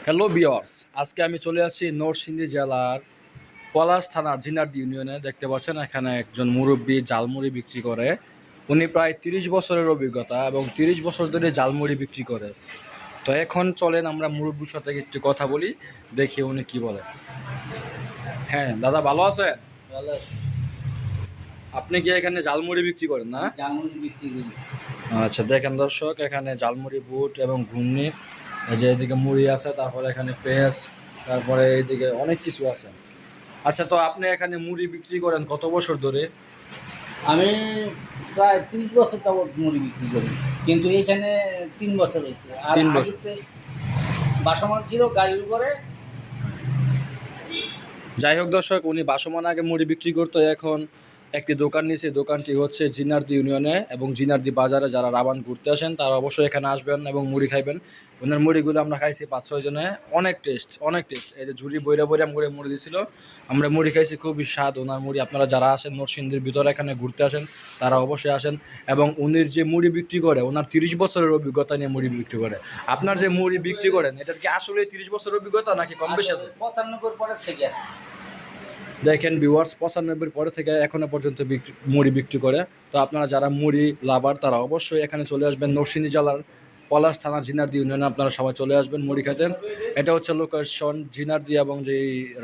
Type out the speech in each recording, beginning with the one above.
Hello viewers, আজকে আমি চলে আসছি নরসিংদী জেলার পলাশ থানার জিনারদি ইউনিয়নে। দেখতে পাচ্ছেন এখানে একজন মুরব্বী জালমুড়ি বিক্রি করে। উনি প্রায় 30 বছরের অভিজ্ঞতা এবং 30 বছর ধরে জালমুড়ি বিক্রি করে। তো এখন চলেন আমরা মুরব্বীর সাথে একটু কথা বলি, দেখি উনি কি বলে। হ্যাঁ দাদা, ভালো আছেন? ভালো আছে। আপনি কি এখানে জালমুড়ি বিক্রি করেন না? জার্মানি বিক্রি করি। আচ্ছা, দেখেন দর্শক, এখানে জালমুড়ি, বুট এবং ঘুগনি, এই যে এদিকে মুড়ি আছে, তারপরে এখানে পেঁয়াজ, তারপরে এইদিকে অনেক কিছু আছে। আচ্ছা, তো আপনি এখানে মুড়ি বিক্রি করেন কত বছর ধরে? আমি প্রায় 30 বছর যাবৎ মুড়ি বিক্রি করি, কিন্তু এখানে 3 বছর হয়েছে। আর 3 বছর। আগেতে বাসমান ছিল গাড়ির উপরে। যাই হোক দর্শক, উনি বাসমান আগে মুড়ি বিক্রি করতো, এখন একটি দোকান নিয়েছে। দোকানটি হচ্ছে জিনারদি ইউনিয়নে এবং জিনারদি বাজারে। যারা রাবান ঘুরতে আসেন তারা অবশ্যই এখানে আসবেন এবং মুড়ি খাইবেন। ওনার মুড়িগুলো আমরা খাইছি 5-6 জনে, অনেক টেস্ট, অনেক টেস্ট। এই যে ঝুড়ি বইরা বইরা করে মুড়ি দিছিল, আমরা মুড়ি খাইছি, খুবই স্বাদ ওনার মুড়ি। আপনারা যারা আসেন নরসিংদীর ভিতরে এখানে ঘুরতে আসেন তারা অবশ্যই আসেন। এবং উনির যে মুড়ি বিক্রি করে, ওনার 30 বছরের অভিজ্ঞতা নিয়ে মুড়ি বিক্রি করে। আপনার যে মুড়ি বিক্রি করেন, এটার কি আসলে 30 বছরের অভিজ্ঞতা নাকি কম বেশি আছে? 95 পরের থেকে। দেখেন ভিউয়ার্স, 95 পরে থেকে এখনো পর্যন্ত মুড়ি বিক্রি করে। তো আপনারা যারা মুড়ি লাভার তারা অবশ্যই এখানে চলে আসবেন। নরসিংদী জেলার পলাশ থানার জিনারদি ইউনিয়নে আপনারা সবাই চলে আসবেন মুড়ি খেতে। এটা হচ্ছে লোকেশন জিনারদি, এবং যে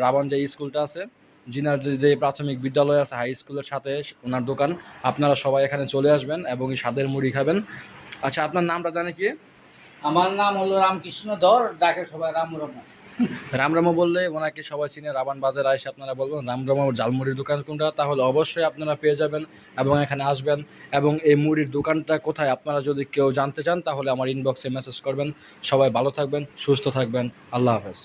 রাবণ যে স্কুলটা আছে, জিনারদি যে প্রাথমিক বিদ্যালয় আছে, হাই স্কুলের সাথে ওনার দোকান। আপনারা সবাই এখানে চলে আসবেন এবং এই স্বাদের মুড়ি খাবেন। আচ্ছা, আপনার নামটা জানে কি? আমার নাম হলো রামকৃষ্ণ ধর, ডাকে সবাই রাম রমা। রামরামা বললে ওনাকে সবাই চিনে। রাবান বাজারে এসে আপনারা বলবেন রামরামা জালমুড়ির দোকান কোনটা, তাহলে অবশ্যই আপনারা পেয়ে যাবেন এবং এখানে আসবেন। এবং এই মুড়ির দোকানটা কোথায় আপনারা যদি কেউ জানতে চান তাহলে আমার ইনবক্সে মেসেজ করবেন। সবাই ভালো থাকবেন, সুস্থ থাকবেন। আল্লাহ হাফেজ।